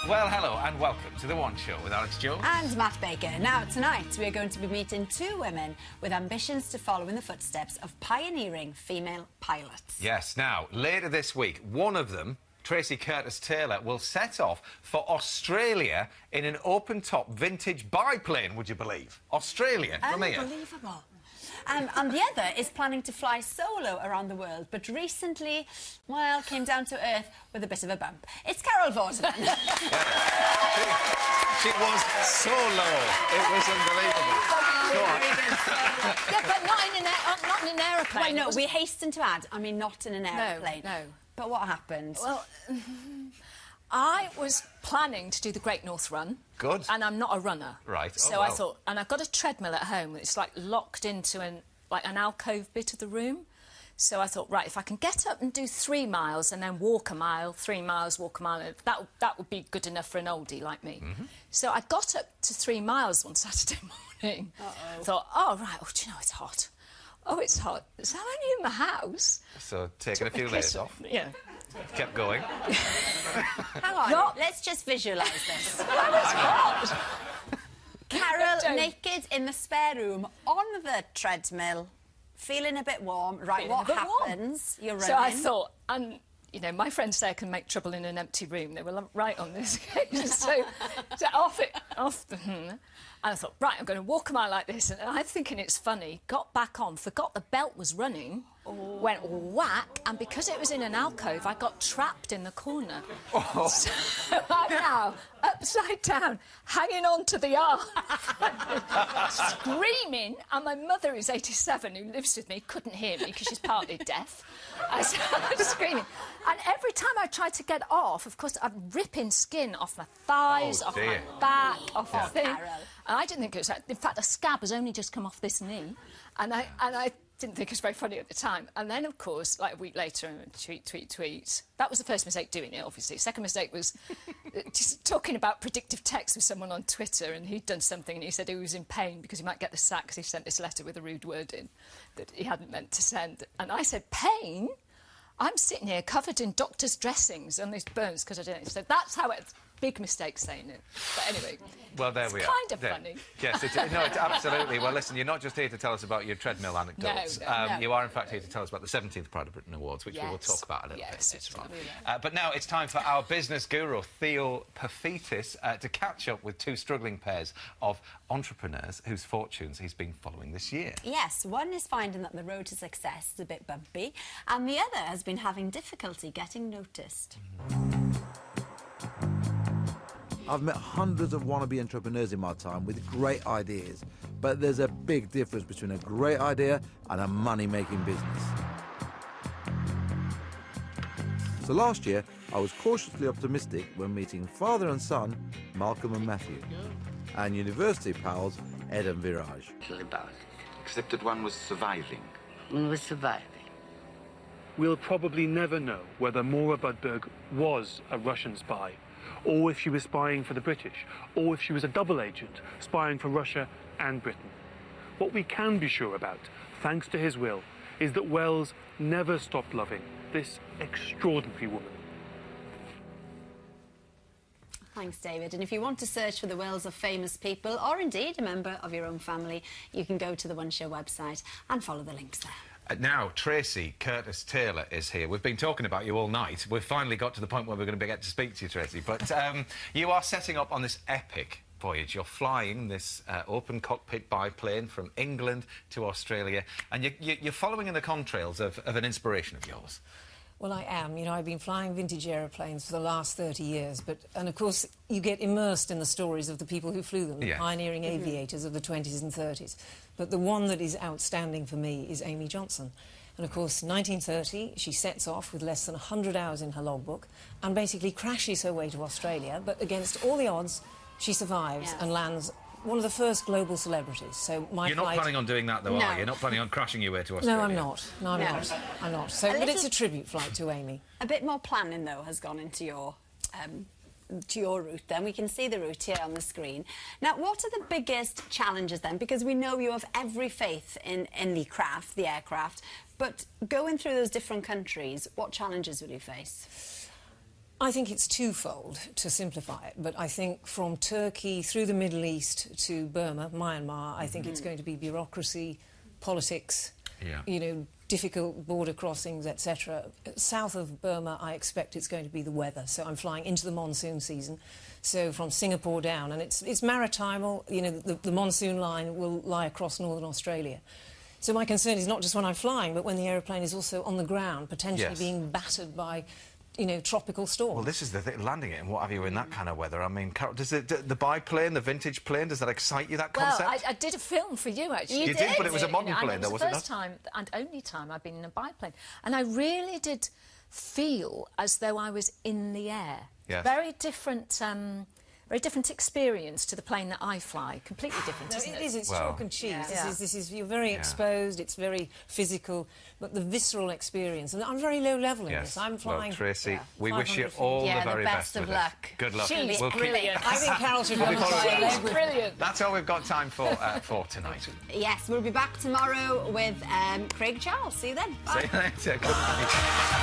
Well, hello and welcome to The One Show with Alex Jones. And Matt Baker. Now, tonight we're going to be meeting two women with ambitions to follow in the footsteps of pioneering female pilots. Yes, now, later this week, one of them, Tracy Curtis-Taylor, will set off for Australia in an open-top vintage biplane, would you believe? Australia, from here. Unbelievable. And the other is planning to fly solo around the world, but recently, well, came down to earth with a bit of a bump. It's Carol Vorderman. She was so low. It was unbelievable. Yeah, but not in an aeroplane. Wait, no, we hasten to add, I mean, not in an aeroplane. No. But what happened? Well, I was planning to do the Great North Run. Good. And I'm not a runner. Right. So I thought, and I've got a treadmill at home that's like locked into an alcove bit of the room. So I thought, right, if I can get up and do 3 miles and then walk a mile, 3 miles, walk a mile, that would be good enough for an oldie like me. So I got up to 3 miles one Saturday morning. Thought, oh, right, do you know, it's hot. Oh, it's hot. So I'm only in the house. So taking a few layers off. Yeah. Kept going. Hang on, let's just visualise this. I was hot. Carol naked in the spare room on the treadmill, feeling a bit warm. Right, what happens? You're running. So I thought, and you know, my friends say I can make trouble in an empty room. They were right on this occasion. So off the. And I thought, right, I'm going to walk a mile like this. And I'm thinking it's funny. Got back on, forgot the belt was running, went whack, and because it was in an alcove, I got trapped in the corner. So I'm now upside down, hanging on to the arm, screaming. And my mother, who's 87, who lives with me, couldn't hear me because she's partly deaf. I was screaming. And every time I tried to get off, of course, I'm ripping skin off my thighs, off my back, off the thing. And I didn't think it was... In fact, a scab has only just come off this knee. And I didn't think it was very funny at the time. And then, of course, like a week later, tweet. That was the first mistake doing it, obviously. Second mistake was just talking about predictive text with someone on Twitter, and he'd done something, and he said he was in pain because he might get the sack because he sent this letter with a rude word in that he hadn't meant to send. And I said, pain? I'm sitting here covered in doctor's dressings and these burns because I didn't. So that's how it's... Big mistake saying it. But anyway, well, there we are. Kind of funny. Yes, it's absolutely. Well, listen, you're not just here to tell us about your treadmill anecdotes. No. You are, in fact, here to tell us about the 17th Pride of Britain Awards, which we will talk about a little bit later on. But now it's time for our business guru, Theo Perfitis, to catch up with two struggling pairs of entrepreneurs whose fortunes he's been following this year. Yes, one is finding that the road to success is a bit bumpy, and the other has been having difficulty getting noticed. I've met hundreds of wannabe entrepreneurs in my time with great ideas, but there's a big difference between a great idea and a money-making business. So last year, I was cautiously optimistic when meeting father and son, Malcolm and Matthew, and university pals, Ed and Viraj. Except that one was surviving. One was surviving. We'll probably never know whether Maura Budberg was a Russian spy, or if she was spying for the British, or if she was a double agent spying for Russia and Britain. What we can be sure about, thanks to his will, is that Wells never stopped loving this extraordinary woman. Thanks, David. And if you want to search for the wills of famous people, or indeed a member of your own family, you can go to the One Show website and follow the links there. Now, Tracy Curtis-Taylor is here. We've been talking about you all night. We've finally got to the point where we're going to get to speak to you, Tracy. But you are setting up on this epic voyage. You're flying this open cockpit biplane from England to Australia, and you're following in the contrails of an inspiration of yours. Well, I am. You know, I've been flying vintage aeroplanes for the last 30 years, and of course, you get immersed in the stories of the people who flew them, the pioneering aviators of the 20s and 30s. But the one that is outstanding for me is Amy Johnson. And of course, 1930, she sets off with less than 100 hours in her logbook and basically crashes her way to Australia, but against all the odds, she survives and lands one of the first global celebrities. So You're not planning on doing that, though, are you? You're not planning on crashing your way to Australia? No, I'm not. No, I'm not. So, but it's a tribute flight to Amy. A bit more planning, though, has gone into your route then. We can see the route here on the screen. Now, what are the biggest challenges then? Because we know you have every faith in the craft, the aircraft, but going through those different countries, what challenges will you face? I think it's twofold, to simplify it, but I think from Turkey through the Middle East to Burma, Myanmar, I think it's going to be bureaucracy, politics, you know, difficult border crossings, etc. South of Burma, I expect it's going to be the weather, so I'm flying into the monsoon season, so from Singapore down, and it's maritimal, you know, the monsoon line will lie across northern Australia. So my concern is not just when I'm flying, but when the aeroplane is also on the ground, potentially being battered by, you know, tropical storms. Well, this is the thing, landing it and what have you in that kind of weather. I mean, Carol, does the biplane, the vintage plane, does that excite you, that concept? Well, I did a film for you, actually. You did, but it was a modern plane, though, was it the first time and only time I've been in a biplane. And I really did feel as though I was in the air. Yes. Very different experience to the plane that I fly. Completely different, isn't it? It is. It's chalk and cheese. Yeah. This is you're very exposed. It's very physical, but the visceral experience. And I'm very low level in this. I'm flying. Well, Tracy, we wish you all the very best of with luck. it. Good luck. She's we'll brilliant. I think Carol should come She's brilliant. That's all we've got time for tonight. Yes, we'll be back tomorrow with Craig Charles. See you then. Bye. See you later. Good night.